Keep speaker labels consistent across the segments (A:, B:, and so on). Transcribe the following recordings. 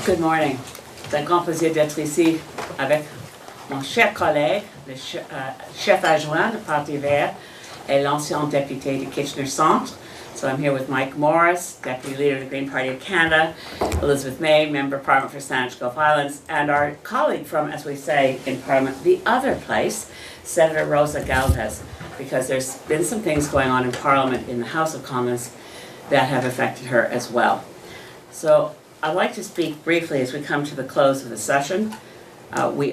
A: Good morning. C'est un grand plaisir d'être ici avec mon cher collègue, le chef adjoint du Parti vert et l'ancien député de Kitchener Centre. So I'm here with Mike Morrice, Deputy Leader of the Green Party of Canada, Elizabeth May, Member of Parliament for Saanich Gulf Islands, and our colleague from, as we say in Parliament, the other place, Senator Rosa Galvez, because there's been some things going on in Parliament in the House of Commons that have affected her as well. So I'd like to speak briefly as we come to the close of the session. We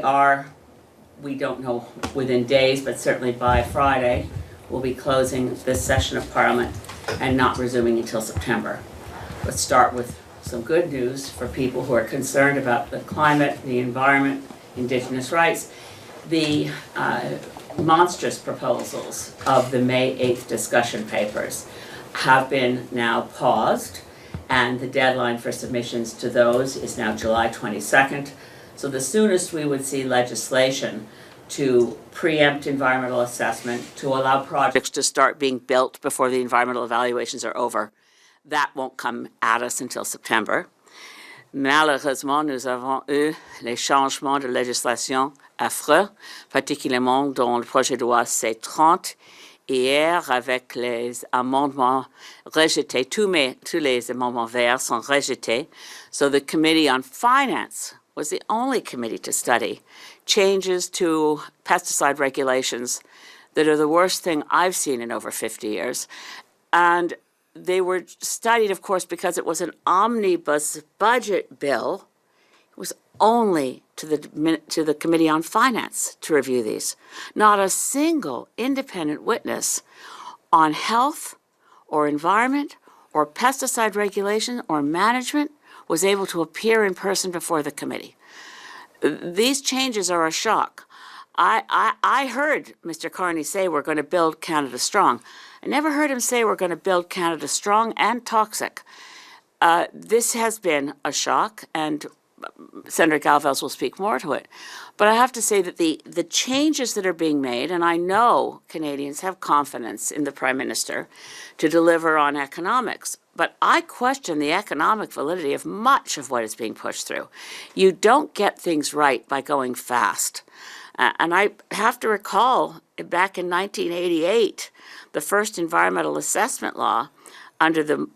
A: don't know within days, but certainly by Friday, we'll be closing this session of Parliament and not resuming until September. Let's start with some good news for people who are concerned about the climate, the environment, Indigenous rights. The monstrous proposals of the May 8th discussion papers have been now paused, and the deadline for submissions to those is now July 22nd. So the soonest we would see legislation to preempt environmental assessment, to allow projects to start being built before the environmental evaluations are over, that won't come at us until September. Malheureusement, nous avons eu les changements de législation affreux, particulièrement dans le projet de loi C30, hier avec les amendements rejetés. Tous les amendements verts sont rejetés. So the Committee on Finance was the only committee to study changes to pesticide regulations that are the worst thing I've seen in over 50 years. And they were studied, of course, because it was an omnibus budget bill. It was only to the Committee on Finance to review these. Not a single independent witness on health or environment or pesticide regulation or management was able to appear in person before the committee. These changes are a shock. I heard Mr. Carney say we're going to build Canada strong. I never heard him say we're going to build Canada strong and toxic. This has been a shock, and Senator Galvez will speak more to it. But I have to say that the changes that are being made, and I know Canadians have confidence in the Prime Minister to deliver on economics, but I question the economic validity of much of what is being pushed through. You don't get things right by going fast. And I have to recall back in 1988, the first environmental assessment law under the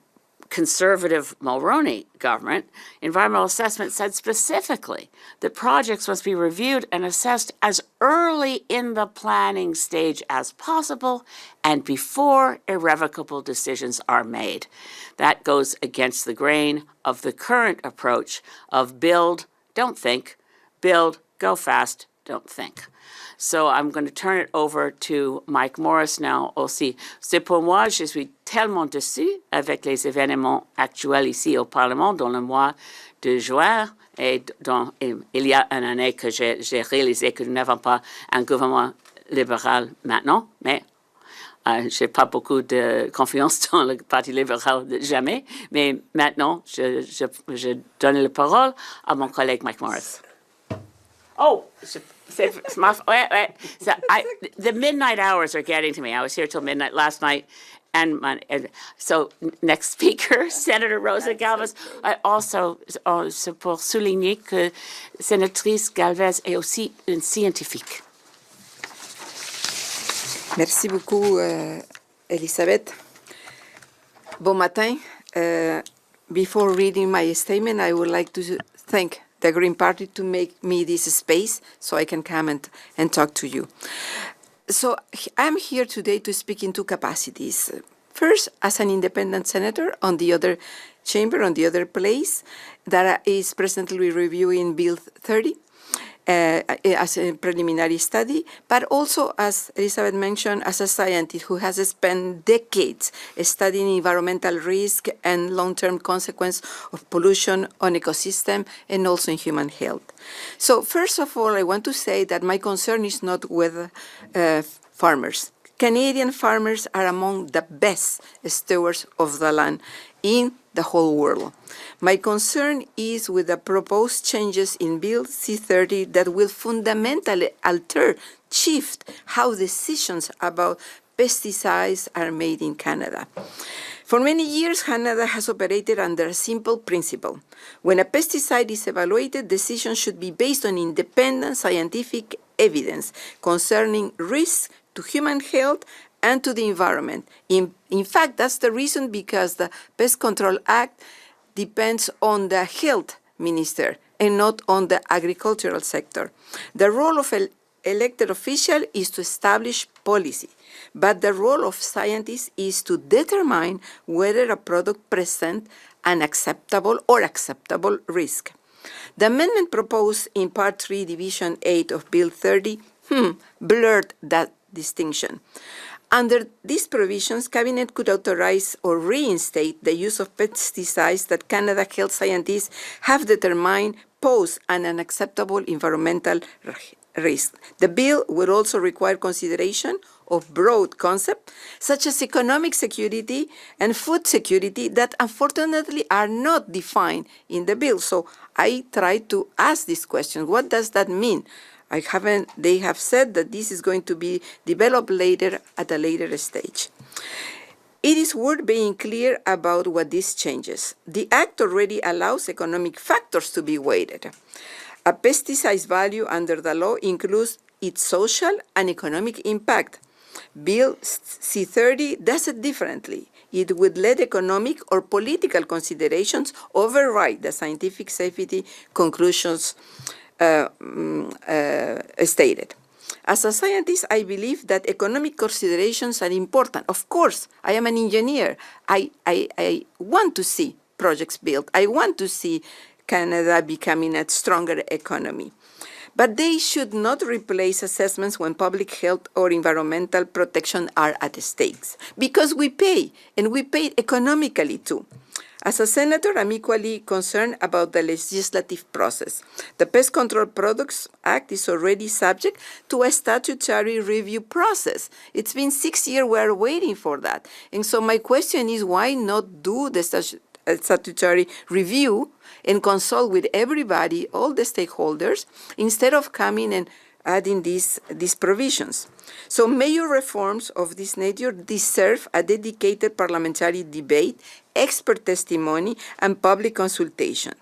A: conservative Mulroney government, environmental assessment said specifically that projects must be reviewed and assessed as early in the planning stage as possible and before irrevocable decisions are made. That goes against the grain of the current approach of build, don't think, build, go fast, don't think. So I'm going to turn it over to Mike Morrice now aussi. C'est pour moi, je suis tellement déçu avec les événements actuels ici au Parlement dans le mois de juin et il y a une année que j'ai réalisé que nous n'avons pas un gouvernement libéral maintenant, mais je n'ai pas beaucoup de confiance dans le Parti libéral jamais, mais maintenant je donne la parole à mon collègue Mike Morrice. Oh, the midnight hours are getting to me. I was here till midnight last night. And so next speaker, Senator Rosa Galvez. Also, c'est pour souligner que Sénatrice Galvez est aussi une scientifique.
B: Merci beaucoup, Elisabeth. Bon matin. Before reading my statement, I would like to thank the Green Party to make me this space so I can come and talk to you. So I'm here today to speak in two capacities. First, as an independent senator on the other chamber, on the other place, that is presently reviewing Bill 30 as a preliminary study, but also, as Elizabeth mentioned, as a scientist who has spent decades studying environmental risk and long-term consequence of pollution on ecosystem and also in human health. So first of all, I want to say that my concern is not with farmers. Canadian farmers are among the best stewards of the land in the whole world. My concern is with the proposed changes in Bill C-30 that will fundamentally shift how decisions about pesticides are made in Canada. For many years, Canada has operated under a simple principle. When a pesticide is evaluated, decisions should be based on independent scientific evidence concerning risks to human health and to the environment. In fact, that's the reason because the Pest Control Act depends on the health minister and not on the agricultural sector. The role of an elected official is to establish policy, but the role of scientists is to determine whether a product presents an acceptable or acceptable risk. The amendment proposed in Part 3, Division 8 of Bill 30 blurred that distinction. Under these provisions, Cabinet could authorize or reinstate the use of pesticides that Canada health scientists have determined pose an unacceptable environmental risk. The bill would also require consideration of broad concepts such as economic security and food security that unfortunately are not defined in the bill. So I tried to ask this question, what does that mean? They have said that this is going to be developed later at a later stage. It is worth being clear about what this changes. The Act already allows economic factors to be weighted. A pesticide's value under the law includes its social and economic impact. Bill C-30 does it differently. It would let economic or political considerations override the scientific safety conclusions stated. As a scientist, I believe that economic considerations are important. Of course, I am an engineer. I want to see projects built. I want to see Canada becoming a stronger economy. But they should not replace assessments when public health or environmental protection are at stake, because we pay, and we pay economically too. As a senator, I'm equally concerned about the legislative process. The Pest Control Products Act is already subject to a statutory review process. It's been 6 years we're waiting for that. And so my question is, why not do the statutory review and consult with everybody, all the stakeholders, instead of coming and adding these provisions? So major reforms of this nature deserve a dedicated parliamentary debate, expert testimony, and public consultation.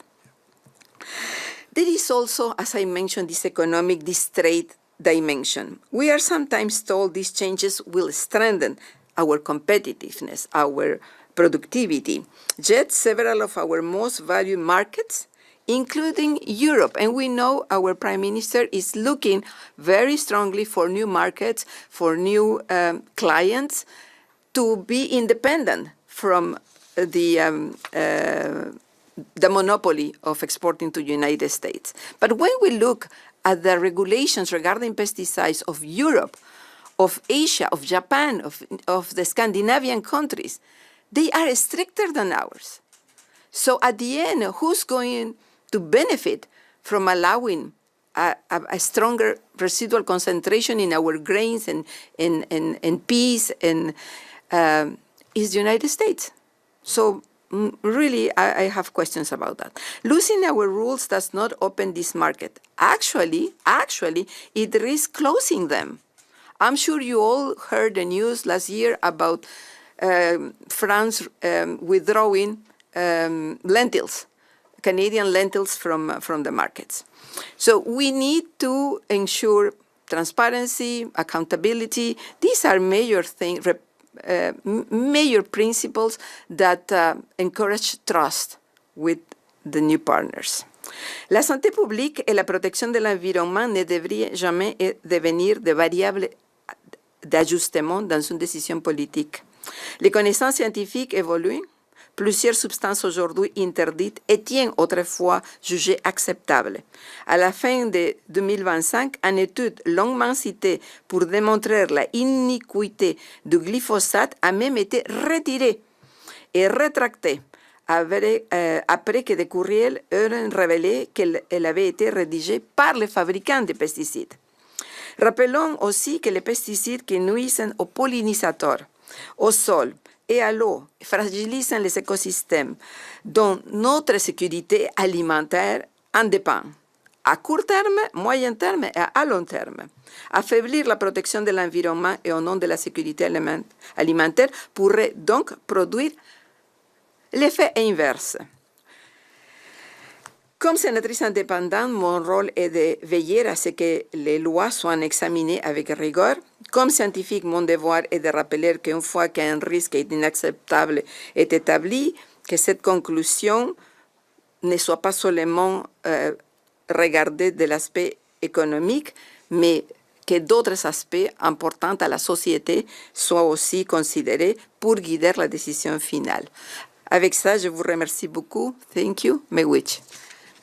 B: There is also, as I mentioned, this trade dimension. We are sometimes told these changes will strengthen our competitiveness, our productivity. Yet several of our most valued markets, including Europe, and we know our Prime Minister is looking very strongly for new markets, for new clients, to be independent from the monopoly of exporting to the United States. But when we look at the regulations regarding pesticides of Europe, of Asia, of Japan, of the Scandinavian countries, they are stricter than ours. So at the end, who's going to benefit from allowing a stronger residual concentration in our grains and peas is the United States. So really, I have questions about that. Losing our rules does not open this market. Actually, it risks closing them. I'm sure you all heard the news last year about France withdrawing lentils, Canadian lentils from the markets. So we need to ensure transparency, accountability. These are major things, major principles that encourage trust with the new partners. La santé publique et la protection de l'environnement ne devraient jamais devenir des variables d'ajustement dans une décision politique. Les connaissances scientifiques évoluent. Plusieurs substances aujourd'hui interdites étaient autrefois jugées acceptables. À la fin de 2025, une étude longuement citée pour démontrer la iniquité du glyphosate a même été retirée et rétractée après que des courriels eurent révélé qu'elle avait été rédigée par les fabricants de pesticides. Rappelons aussi que les pesticides qui nuisent aux pollinisateurs, au sol et à l'eau fragilisent les écosystèmes dont notre sécurité alimentaire en dépend. à court terme, moyen terme et à long terme. Affaiblir la protection de l'environnement et au nom de la sécurité alimentaire pourrait donc produire l'effet inverse. Comme sénatrice indépendante, mon rôle est de veiller à ce que les lois soient examinées avec rigueur. Comme scientifique, mon devoir est de rappeler qu'une fois qu'un risque inacceptable est établi, que cette conclusion ne soit pas seulement regardée de l'aspect économique, mais que d'autres aspects importants à la société soient aussi considérés pour guider la décision finale. Avec ça, je vous remercie beaucoup. Thank you. Miigwech.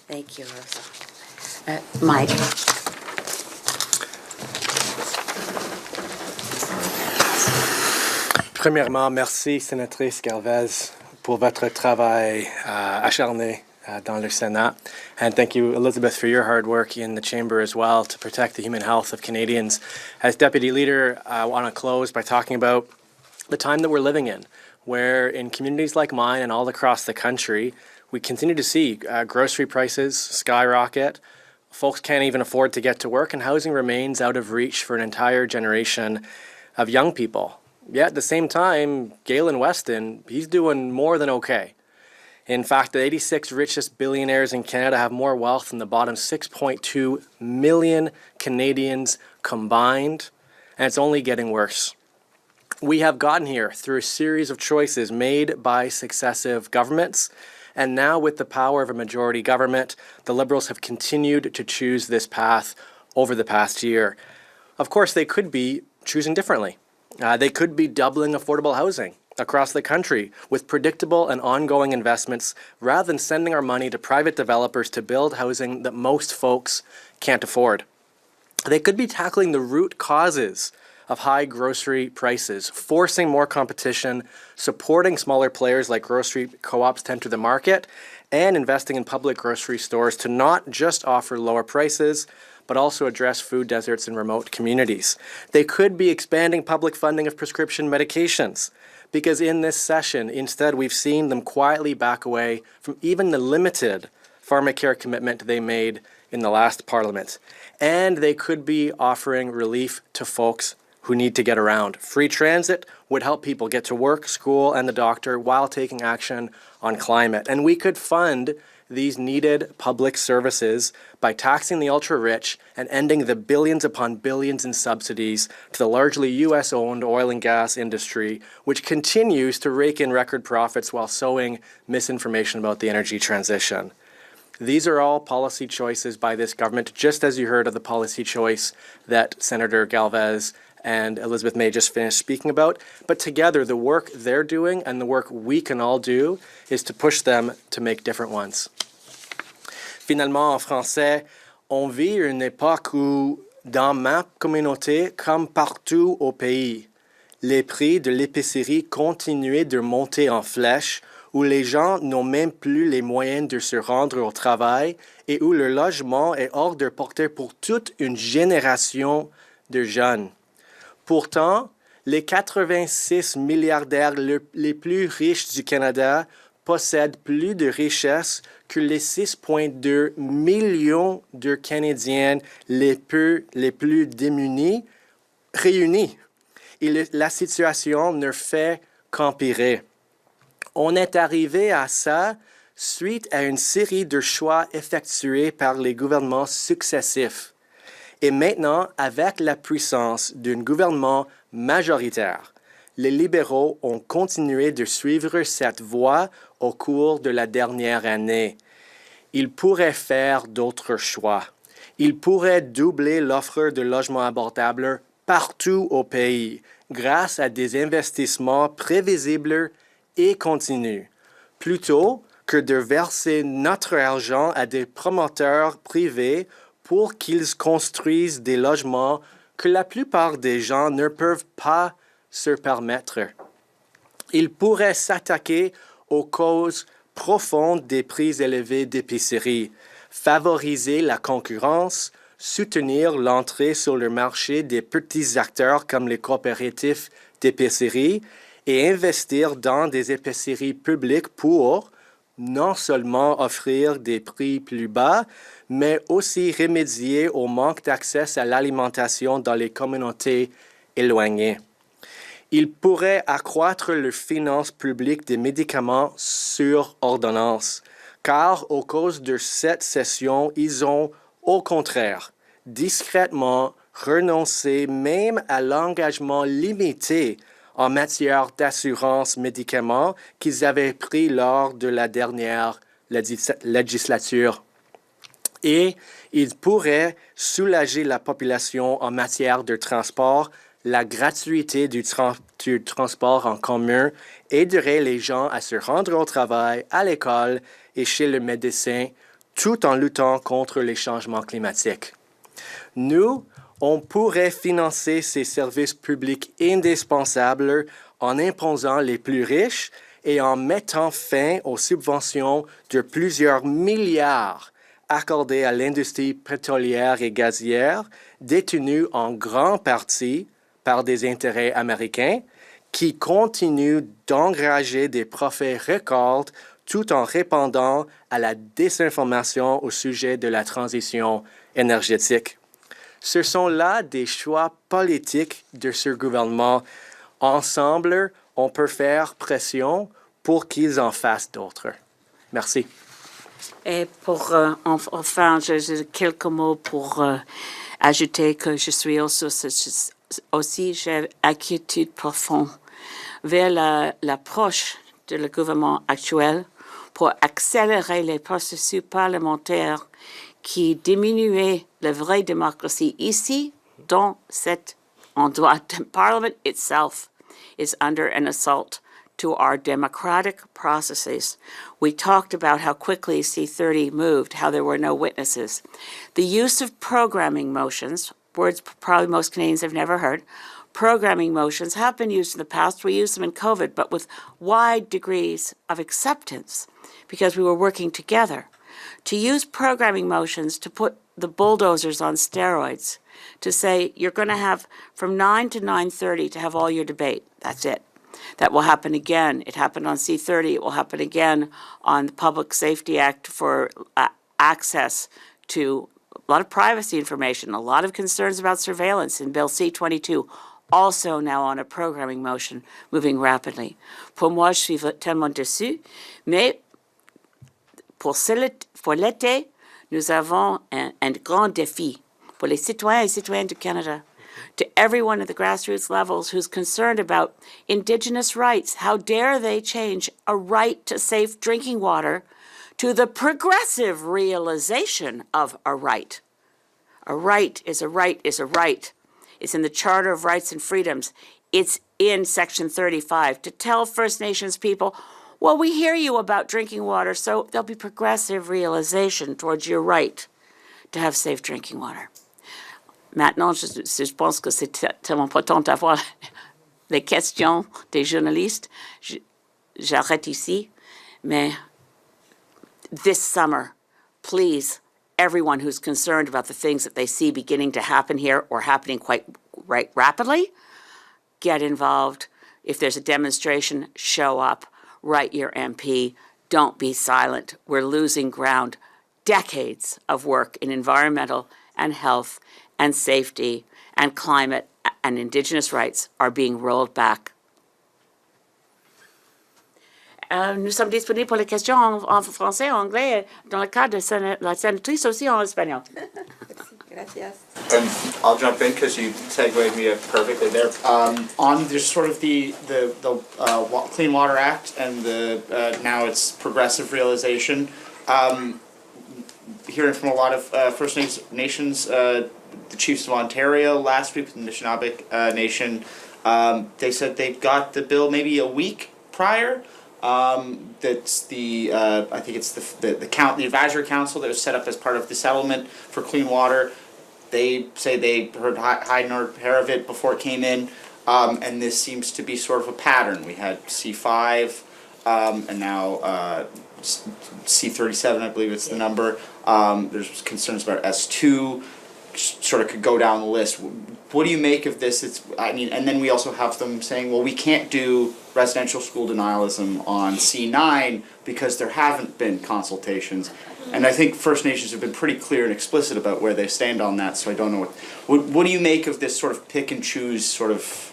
A: Thank you, Rosa. Mike.
C: Premièrement, merci, sénatrice Galvez, pour votre travail acharné dans le Sénat. And thank you, Elizabeth, for your hard work in the chamber as well to protect the human health of Canadians. As Deputy Leader, I want to close by talking about the time that we're living in, where in communities like mine and all across the country, we continue to see grocery prices skyrocket. Folks can't even afford to get to work, and housing remains out of reach for an entire generation of young people. Yet at the same time, Galen Weston, he's doing more than okay. In fact, the 86 richest billionaires in Canada have more wealth than the bottom 6.2 million Canadians combined, and it's only getting worse. We have gotten here through a series of choices made by successive governments, and now with the power of a majority government, the Liberals have continued to choose this path over the past year. Of course, they could be choosing differently. They could be doubling affordable housing across the country with predictable and ongoing investments rather than sending our money to private developers to build housing that most folks can't afford. They could be tackling the root causes of high grocery prices, forcing more competition, supporting smaller players like grocery co-ops to enter the market, and investing in public grocery stores to not just offer lower prices, but also address food deserts in remote communities. They could be expanding public funding of prescription medications, because in this session, instead, we've seen them quietly back away from even the limited pharmacare commitment they made in the last Parliament. And they could be offering relief to folks who need to get around. Free transit would help people get to work, school, and the doctor while taking action on climate. And we could fund these needed public services by taxing the ultra-rich and ending the billions upon billions in subsidies to the largely US-owned oil and gas industry, which continues to rake in record profits while sowing misinformation about the energy transition. These are all policy choices by this government, just as you heard of the policy choice that Senator Galvez and Elizabeth May just finished speaking about. But together, the work they're doing and the work we can all do is to push them to make different ones. Finalement, en français, on vit une époque où, dans ma communauté, comme partout au pays, les prix de l'épicerie continuent de monter en flèche, où les gens n'ont même plus les moyens de se rendre au travail et où le logement est hors de portée pour toute une génération de jeunes. Pourtant, les 86 milliardaires les plus riches du Canada possèdent plus de richesses que les 6,2 millions de Canadiens les plus démunis réunis. Et la situation ne fait qu'empirer. On est arrivé à ça suite à une série de choix effectués par les gouvernements successifs. Et maintenant, avec la puissance d'un gouvernement majoritaire, les libéraux ont continué de suivre cette voie au cours de la dernière année. Ils pourraient faire d'autres choix. Ils pourraient doubler l'offre de logements abordables partout au pays grâce à des investissements prévisibles et continus, plutôt que de verser notre argent à des promoteurs privés pour qu'ils construisent des logements que la plupart des gens ne peuvent pas se permettre. Ils pourraient s'attaquer aux causes profondes des prix élevés d'épicerie, favoriser la concurrence, soutenir l'entrée sur le marché des petits acteurs comme les coopératifs d'épicerie et investir dans des épiceries publiques pour, non seulement offrir des prix plus bas, mais aussi remédier au manque d'accès à l'alimentation dans les communautés éloignées. Il pourrait accroître le finance publique des médicaments sur ordonnance, car au cours de cette session, ils ont, au contraire, discrètement renoncé même à l'engagement limité en matière d'assurance médicaments qu'ils avaient pris lors de la dernière législature. Et ils pourraient soulager la population en matière de transport. La gratuité du transport en commun aiderait les gens à se rendre au travail, à l'école et chez le médecin, tout en luttant contre les changements climatiques. Nous, on pourrait financer ces services publics indispensables en imposant les plus riches et en mettant fin aux subventions de plusieurs milliards accordées à l'industrie pétrolière et gazière, détenue en grande partie par des intérêts américains qui continuent d'engager des profits records tout en répandant à la désinformation au sujet de la transition énergétique. Ce sont là des choix politiques de ce gouvernement. Ensemble, on peut faire pression pour qu'ils en fassent d'autres. Merci.
A: Et pour, enfin, quelques mots pour ajouter que je suis aussi j'ai inquiétude profonde vers l'approche de le gouvernement actuel pour accélérer les processus parlementaires qui diminuaient la vraie démocratie ici, dans cet endroit. The Parliament itself is under an assault to our democratic processes. We talked about how quickly C-30 moved, how there were no witnesses. The use of programming motions, words probably most Canadians have never heard, programming motions have been used in the past. We used them in COVID, but with wide degrees of acceptance because we were working together. To use programming motions to put the bulldozers on steroids, to say you're going to have from 9 to 9:30 to have all your debate. That's it. That will happen again. It happened on C-30. It will happen again on the Public Safety Act for access to a lot of privacy information, a lot of concerns about surveillance in Bill C-22, also now on a programming motion moving rapidly. Pour moi, je suis tellement déçue, mais pour l'été, nous avons un grand défi pour les citoyens et citoyennes du Canada. To everyone at the grassroots levels who's concerned about Indigenous rights, how dare they change a right to safe drinking water to the progressive realization of a right. A right is a right is a right. It's in the Charter of Rights and Freedoms. It's in Section 35 to tell First Nations people, well, we hear you about drinking water, so there'll be progressive realization towards your right to have safe drinking water. Maintenant, je pense que c'est tellement important d'avoir les questions des journalistes. J'arrête ici, mais this summer, please, everyone who's concerned about the things that they see beginning to happen here or happening quite rapidly, get involved. If there's a demonstration, show up, write your MP, don't be silent. We're losing ground. Decades of work in environmental and health and safety and climate and Indigenous rights are being rolled back. Nous sommes disponibles pour les questions en français, en anglais, dans le cas de la sénatrice aussi en espagnol.
B: Gracias.
D: And I'll jump in because you segued me perfectly there. On there's sort of the Clean Water Act and the now it's progressive realization. Hearing from a lot of First Nations, the Chiefs of Ontario last week, the Anishinaabe Nation, they said they got the bill maybe a week prior. That's the I think it's the advisory council that was set up as part of the settlement for clean water. They say they heard hide nor hair of it before it came in, and this seems to be sort of a pattern. We had C5, and now C37, I believe it's the number. There's concerns about S2. sort of could go down the list. What do you make of this? And then we also have them saying, well, we can't do residential school denialism on C9 because there haven't been consultations. And I think First Nations have been pretty clear and explicit about where they stand on that, so I don't know what do you make of this sort of pick and choose sort of...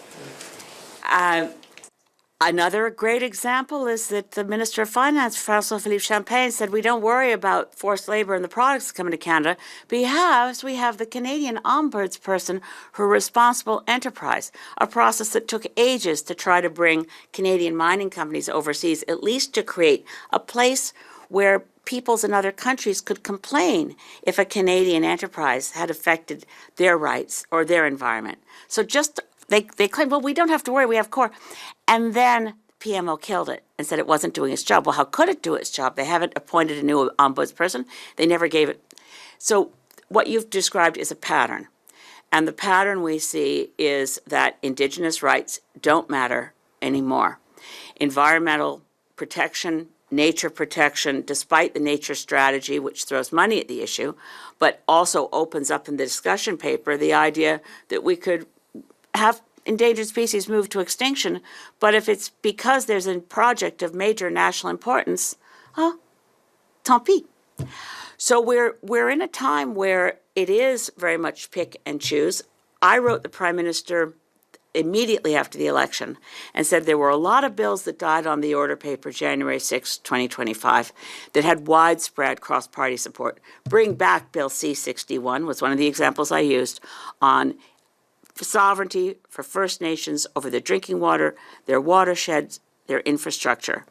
A: Another great example is that the Minister of Finance, François-Philippe Champagne, said we don't worry about forced labor and the products coming to Canada because we have the Canadian ombudsperson for responsible enterprise, a process that took ages to try to bring Canadian mining companies overseas, at least to create a place where peoples in other countries could complain if a Canadian enterprise had affected their rights or their environment. So just they claimed, well, we don't have to worry, we have CORE. And then PMO killed it and said it wasn't doing its job. Well, how could it do its job? They haven't appointed a new ombudsperson. They never gave it. So what you've described is a pattern. And the pattern we see is that Indigenous rights don't matter anymore. Environmental protection, nature protection, despite the nature strategy, which throws money at the issue, but also opens up in the discussion paper the idea that we could have endangered species move to extinction, but if it's because there's a project of major national importance, tant pis. So we're in a time where it is very much pick and choose. I wrote the Prime Minister immediately after the election and said there were a lot of bills that died on the order paper January 6, 2025 that had widespread cross-party support. Bring Back Bill C-61 was one of the examples I used on sovereignty for First Nations over their drinking water, their watersheds, their infrastructure.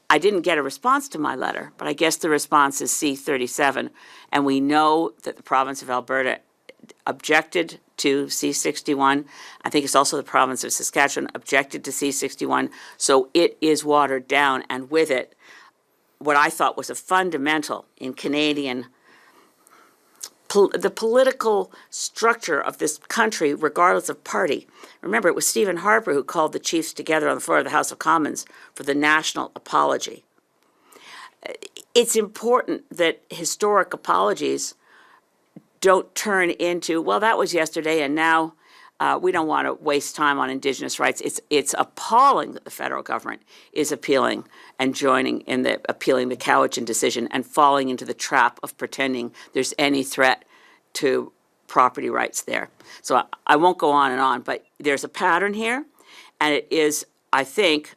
A: I didn't get a response to my letter, but I guess the response is C-37, and we know that the province of Alberta objected to C-61. I think it's also the province of Saskatchewan objected to C-61, so it is watered down, and with it, what I thought was a fundamental in Canadian the political structure of this country, regardless of party. Remember, it was Stephen Harper who called the chiefs together on the floor of the House of Commons for the national apology. It's important that historic apologies don't turn into, well, that was yesterday, and now we don't want to waste time on Indigenous rights. It's appalling that the federal government is appealing and appealing the Cowichan decision and falling into the trap of pretending there's any threat to property rights there. So I won't go on, but there's a pattern here, and it is, I think,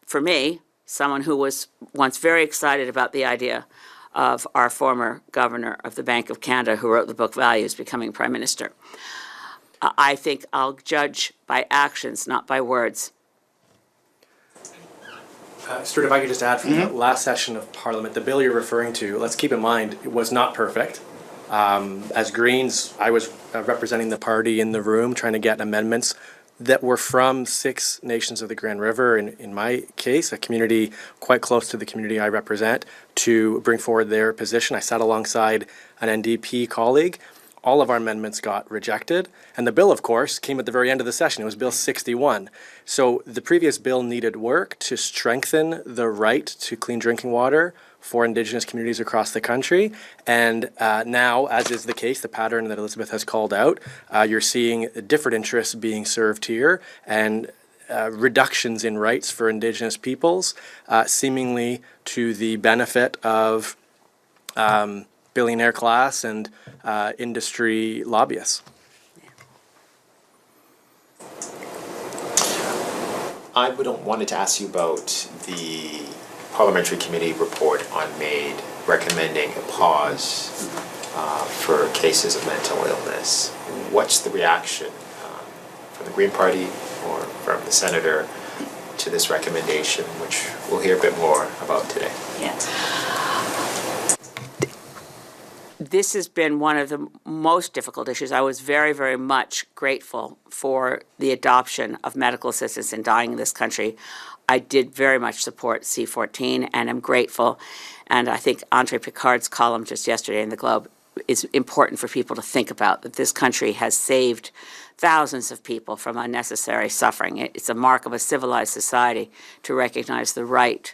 A: for me, someone who was once very excited about the idea of our former governor of the Bank of Canada who wrote the book Values becoming Prime Minister. I think I'll judge by actions, not by words.
C: Stuart, if I could just add from the last session of Parliament, the bill you're referring to, let's keep in mind, it was not perfect. As Greens, I was representing the party in the room trying to get amendments that were from 6 nations of the Grand River, in my case, a community quite close to the community I represent, to bring forward their position. I sat alongside an NDP colleague. All of our amendments got rejected, and the bill, of course, came at the very end of the session. It was Bill 61. So the previous bill needed work to strengthen the right to clean drinking water for Indigenous communities across the country. And now, as is the case, the pattern that Elizabeth has called out, you're seeing different interests being served here and reductions in rights for Indigenous peoples, seemingly to the benefit of billionaire class and industry lobbyists.
E: I wanted to ask you about the parliamentary committee report on MAID recommending a pause for cases of mental illness. What's the reaction from the Green Party or from the Senator to this recommendation, which we'll hear a bit more about today?
A: Yeah. This has been one of the most difficult issues. I was very, very much grateful for the adoption of medical assistance in dying in this country. I did very much support C-14 and am grateful. And I think Andre Picard's column just yesterday in the Globe is important for people to think about, that this country has saved thousands of people from unnecessary suffering. It's a mark of a civilized society to recognize the right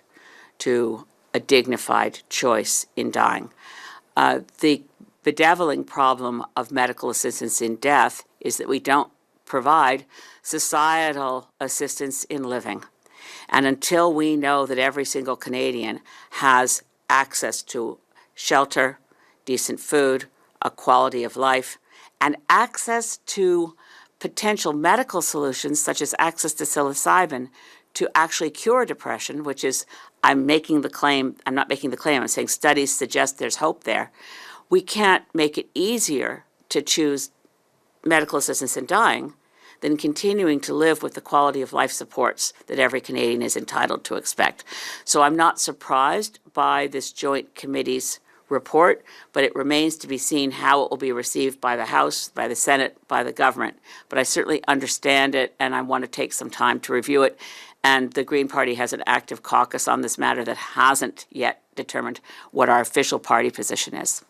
A: to a dignified choice in dying. The bedeviling problem of medical assistance in death is that we don't provide societal assistance in living. And until we know that every single Canadian has access to shelter, decent food, a quality of life, and access to potential medical solutions such as access to psilocybin to actually cure depression, which is, I'm not making the claim, I'm saying studies suggest there's hope there. We can't make it easier to choose medical assistance in dying than continuing to live with the quality of life supports that every Canadian is entitled to expect. So I'm not surprised by this joint committee's report, but it remains to be seen how it will be received by the House, by the Senate, by the government. But I certainly understand it, and I want to take some time to review it. And the Green Party has an active caucus on this matter that hasn't yet determined what our official party position is.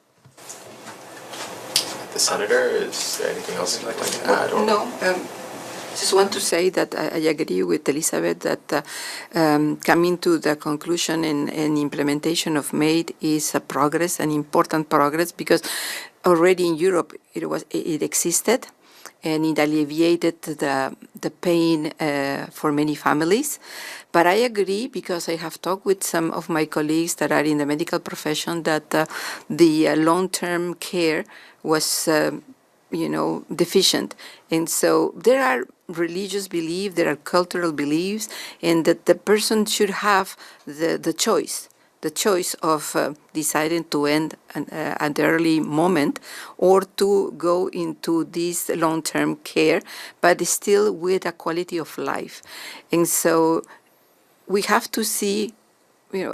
E: The Senator, is there anything else you'd like to add? Or?
B: No, just want to say that I agree with Elizabeth that coming to the conclusion and implementation of MAID is a progress, an important progress, because already in Europe it existed and it alleviated the pain for many families. But I agree, because I have talked with some of my colleagues that are in the medical profession, that the long-term care was deficient. And so there are religious beliefs, there are cultural beliefs, and that the person should have the choice of deciding to end at the early moment or to go into this long-term care, but still with a quality of life. And so we have to see,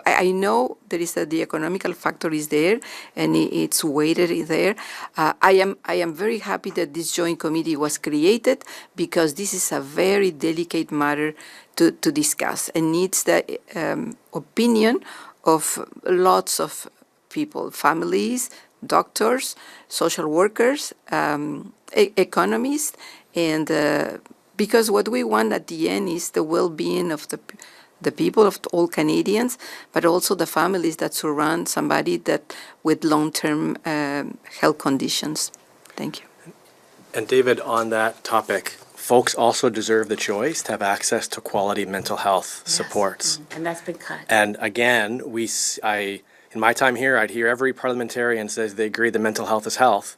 B: I know there is the economical factor is there, and it's weighted there. I am very happy that this joint committee was created, because this is a very delicate matter to discuss and needs the opinion of lots of people, families, doctors, social workers, economists, and because what we want at the end is the well-being of the people, of all Canadians, but also the families that surround somebody that with long-term health conditions. Thank you.
C: And David, on that topic, folks also deserve the choice to have access to quality mental health supports.
A: And that's been cut.
C: And again, in my time here, I'd hear every parliamentarian says they agree that mental health is health.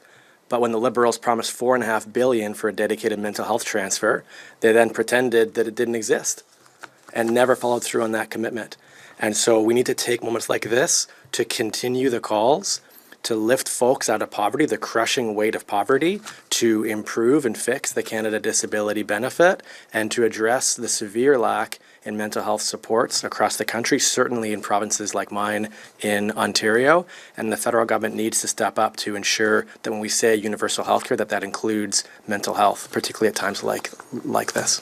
C: But when the Liberals promised $4.5 billion for a dedicated mental health transfer, they then pretended that it didn't exist and never followed through on that commitment. And so we need to take moments like this to continue the calls to lift folks out of poverty, the crushing weight of poverty, to improve and fix the Canada Disability Benefit, and to address the severe lack in mental health supports across the country, certainly in provinces like mine in Ontario. And the federal government needs to step up to ensure that when we say universal health care, that includes mental health, particularly at times like this.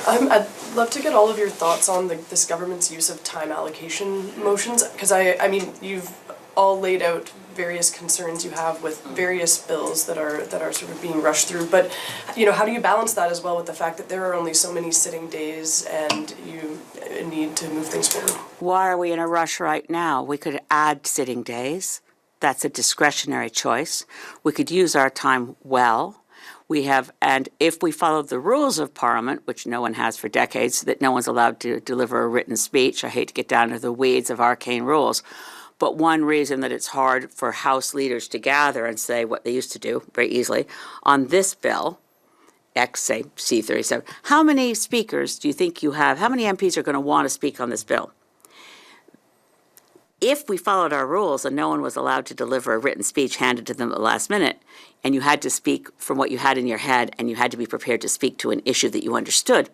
F: I'd love to get all of your thoughts on this government's use of time allocation motions, because I mean, you've all laid out various concerns you have with various bills that are sort of being rushed through. But how do you balance that as well with the fact that there are only so many sitting days and you need to move things forward?
A: Why are we in a rush right now? We could add sitting days. That's a discretionary choice. We could use our time well. And if we followed the rules of Parliament, which no one has for decades, that no one's allowed to deliver a written speech. I hate to get down to the weeds of arcane rules. But one reason that it's hard for House leaders to gather and say what they used to do very easily on this bill, X, say C-37, how many speakers do you think you have? How many MPs are going to want to speak on this bill? If we followed our rules and no one was allowed to deliver a written speech handed to them at the last minute, and you had to speak from what you had in your head, and you had to be prepared to speak to an issue that you understood,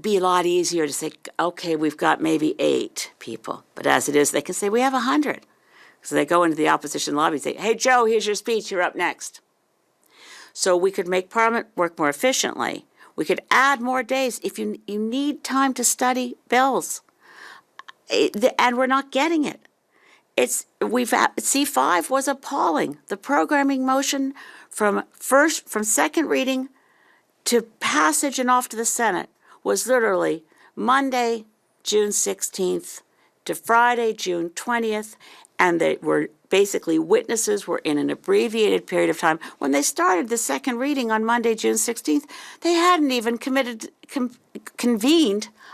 A: be a lot easier to say, okay, we've got maybe 8 people. But as it is, they can say, we have 100. So they go into the opposition lobby and say, hey, Joe, here's your speech. You're up next. So we could make Parliament work more efficiently. We could add more days if you need time to study bills. And we're not getting it. C5 was appalling. The programming motion from second reading to passage and off to the Senate was literally Monday, June 16th to Friday, June 20th, and they were basically witnesses were in an abbreviated period of time. When they started the second reading on Monday, June 16th, they hadn't even convened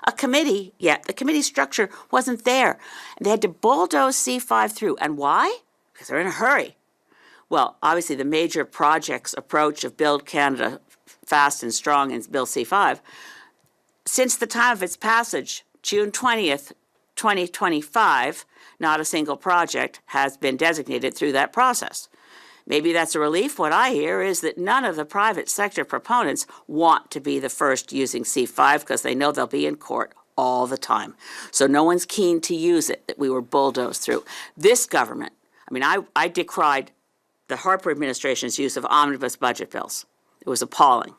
A: a committee yet. The committee structure wasn't there. They had to bulldoze C5 through. And why? Because they're in a hurry. Well, obviously the major projects approach of Build Canada Fast and Strong and Bill C5, since the time of its passage, June 20th, 2025, not a single project has been designated through that process. Maybe that's a relief. What I hear is that none of the private sector proponents want to be the first using C5 because they know they'll be in court all the time. So no one's keen to use it, that we were bulldozed through. This government, I mean, I decried the Harper administration's use of omnibus budget bills. It was appalling.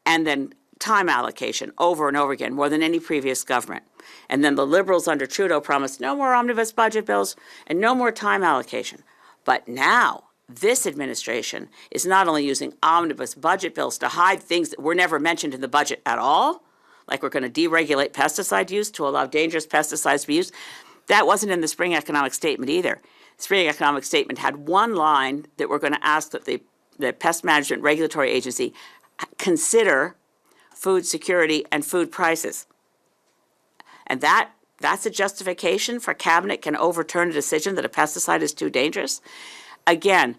A: And then time allocation over and over again, more than any previous government. And then the Liberals under Trudeau promised no more omnibus budget bills and no more time allocation. But now, this administration is not only using omnibus budget bills to hide things that were never mentioned in the budget at all, like we're going to deregulate pesticide use to allow dangerous pesticides to be used. That wasn't in the spring economic statement either. The spring economic statement had one line that we're going to ask that the Pest Management Regulatory Agency consider food security and food prices. And that's a justification for Cabinet can overturn a decision that a pesticide is too dangerous. Again,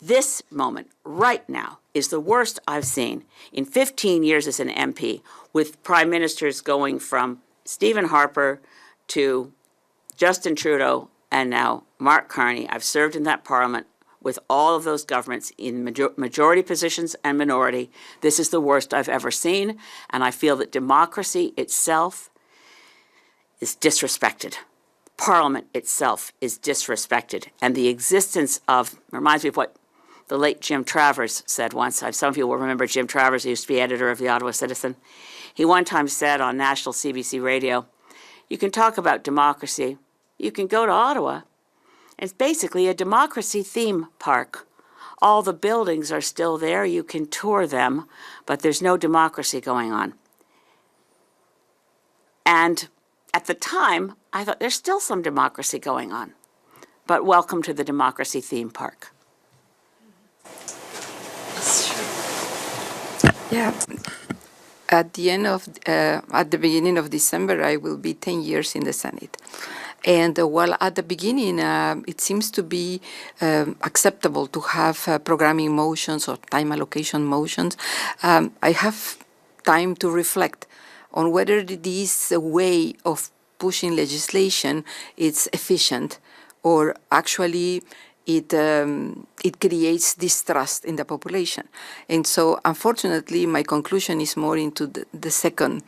A: this moment, right now, is the worst I've seen in 15 years as an MP, with prime ministers going from Stephen Harper to Justin Trudeau and now Mark Carney. I've served in that parliament with all of those governments in majority positions and minority. This is the worst I've ever seen, and I feel that democracy itself is disrespected. Parliament itself is disrespected, and the existence of, reminds me of what the late Jim Travers said once. Some of you will remember Jim Travers, who used to be editor of the Ottawa Citizen. He one time said on national CBC radio, you can talk about democracy, you can go to Ottawa. It's basically a democracy theme park. All the buildings are still there, you can tour them, but there's no democracy going on. And at the time, I thought there's still some democracy going on, but welcome to the democracy theme park.
B: Yeah. At the beginning of December, I will be 10 years in the Senate. And while at the beginning, it seems to be acceptable to have programming motions or time allocation motions, I have time to reflect on whether this way of pushing legislation is efficient or actually it creates distrust in the population. And so, unfortunately, my conclusion is more into the second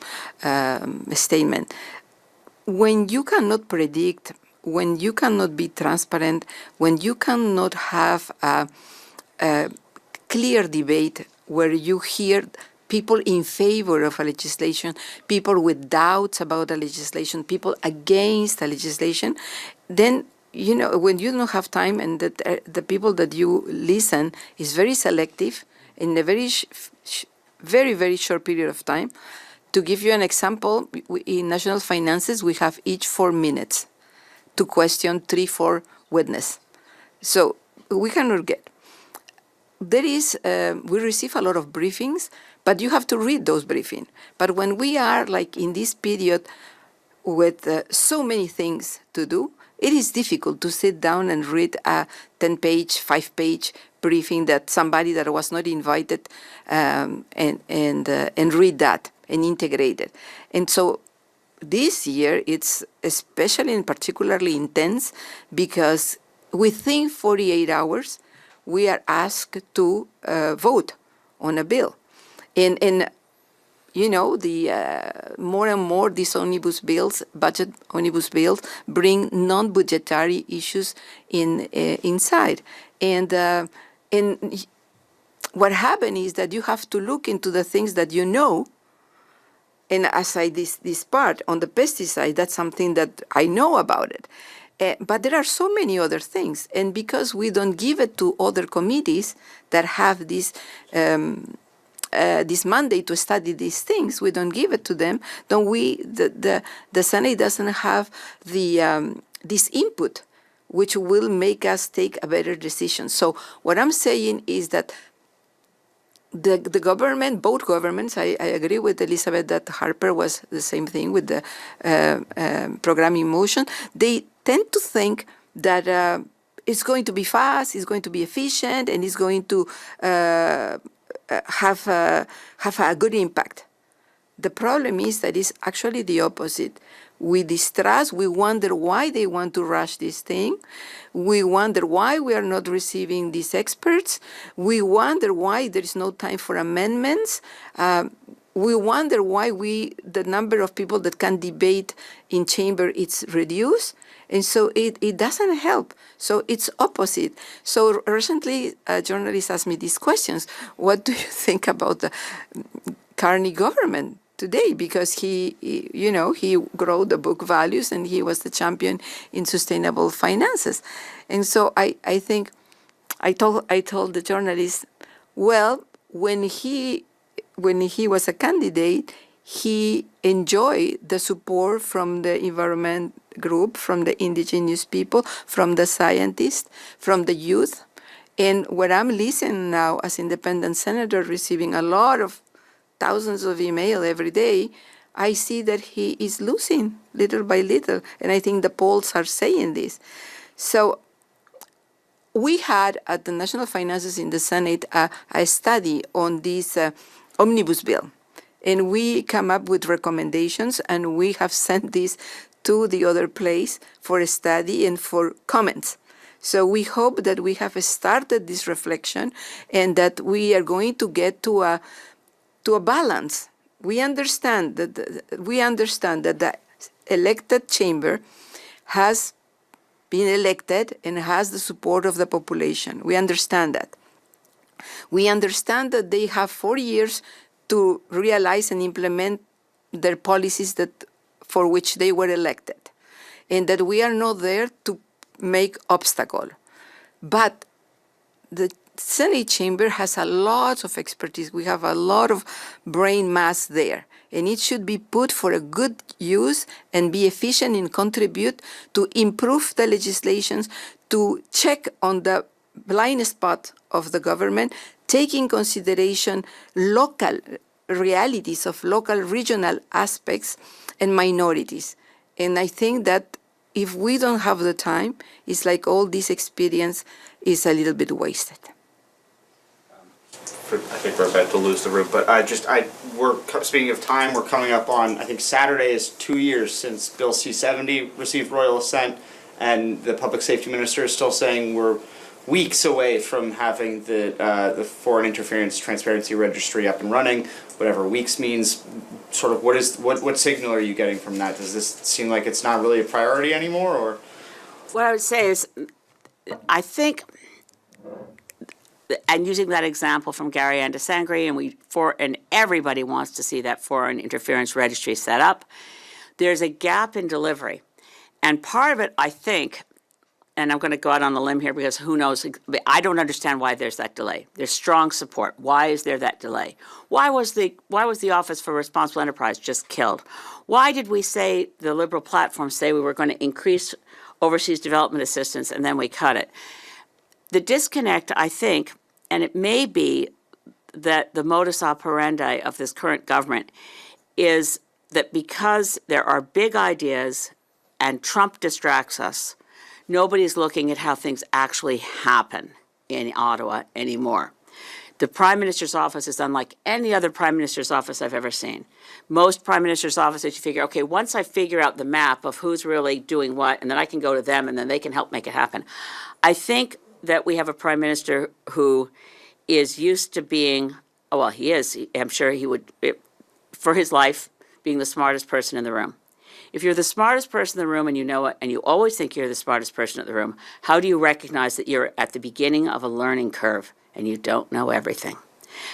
B: statement. When you cannot predict, when you cannot be transparent, when you cannot have a clear debate where you hear people in favor of a legislation, people with doubts about a legislation, people against a legislation, then, you know, when you don't have time and the people that you listen is very selective in a very, very short period of time. To give you an example, in national finances, we have each 4 minutes to question 3-4 witnesses. So we cannot get. There is, we receive a lot of briefings, but you have to read those briefings. But when we are like in this period with so many things to do, it is difficult to sit down and read a 10-page, 5-page briefing that somebody that was not invited and read that and integrate it. And so this year it's especially and particularly intense because within 48 hours we are asked to vote on a bill. And you know, the more and more these omnibus bills, budget omnibus bills, bring non-budgetary issues inside. And what happened is that you have to look into the things that you know. And aside this part on the pesticide, that's something that I know about it. But there are so many other things. And because we don't give it to other committees that have this mandate to study these things, we don't give it to them, then the Senate doesn't have the this input which will make us take a better decision. So what I'm saying is that the government, both governments, I agree with Elizabeth that Harper was the same thing with the programming motion. They tend to think that it's going to be fast, it's going to be efficient, and it's going to have a good impact. The problem is that it's actually the opposite. We distrust, we wonder why they want to rush this thing. We wonder why we are not receiving these experts. We wonder why there is no time for amendments. We wonder why the number of people that can debate in chamber is reduced. And so it doesn't help. So it's opposite. So recently, a journalist asked me these questions. What do you think about the Carney government today? Because he wrote the book Values, and he was the champion in sustainable finances. And so I think I told the journalist, well, when he was a candidate, he enjoyed the support from the environment group, from the indigenous people, from the scientists, from the youth. And what I'm listening now as independent senator, receiving a lot of thousands of emails every day, I see that he is losing little by little. And I think the polls are saying this. So we had at the National Finances in the Senate a study on this omnibus bill. And we come up with recommendations, and we have sent this to the other place for a study and for comments. So we hope that we have started this reflection and that we are going to get to a balance. We understand that the elected chamber has been elected and has the support of the population. We understand that. We understand that they have 4 years to realize and implement their policies for which they were elected, and that we are not there to make obstacle. But the Senate chamber has a lot of expertise. We have a lot of brain mass there, and it should be put for a good use and be efficient and contribute to improve the legislations, to check on the blind spot of the government, taking consideration local realities of local regional aspects and minorities. And I think that if we don't have the time, it's like all this experience is a little bit wasted.
D: I think we're about to lose the room, but speaking of time, we're coming up on, I think Saturday is 2 years since Bill C-70 received royal assent, and the public safety minister is still saying we're weeks away from having the Foreign Interference Transparency Registry up and running. Whatever weeks means, sort of what signal are you getting from that? Does this seem like it's not really a priority anymore, or?
A: What I would say is, I think, and using that example from Gary and Desangre, and everybody wants to see that Foreign Interference Registry set up, there's a gap in delivery. And part of it, I think, and I'm going to go out on the limb here because who knows, I don't understand why there's that delay. There's strong support. Why is there that delay? Why was the Office for Responsible Enterprise just killed? Why did we say, the Liberal platform say we were going to increase overseas development assistance and then we cut it? The disconnect, I think, and it may be that the modus operandi of this current government is that because there are big ideas and Trump distracts us, nobody's looking at how things actually happen in Ottawa anymore. The Prime Minister's office is unlike any other Prime Minister's office I've ever seen. Most Prime Minister's offices, you figure, okay, once I figure out the map of who's really doing what, and then I can go to them and then they can help make it happen. I think that we have a Prime Minister who is used to being, well, he is, I'm sure he would, for his life, being the smartest person in the room. If you're the smartest person in the room and you know it, and you always think you're the smartest person in the room, how do you recognize that you're at the beginning of a learning curve and you don't know everything?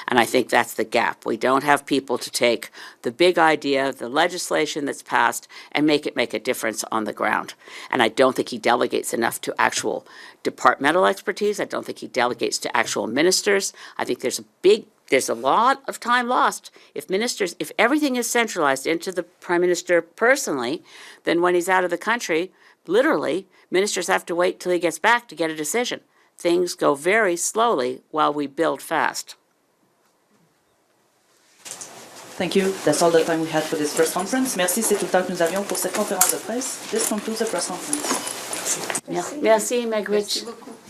A: And I think that's the gap. We don't have people to take the big idea, the legislation that's passed, and make it make a difference on the ground. And I don't think he delegates enough to actual departmental expertise. I don't think he delegates to actual ministers. I think there's a big there's a lot of time lost. If everything is centralized into the Prime Minister personally, then when he's out of the country, literally, ministers have to wait till he gets back to get a decision. Things go very slowly while we build fast.
G: Thank you. That's all the time we had for this press conference. Merci, c'est tout le temps que nous avions pour cette conférence de presse. This concludes the press conference.
A: Merci, Magritte.
B: Merci beaucoup.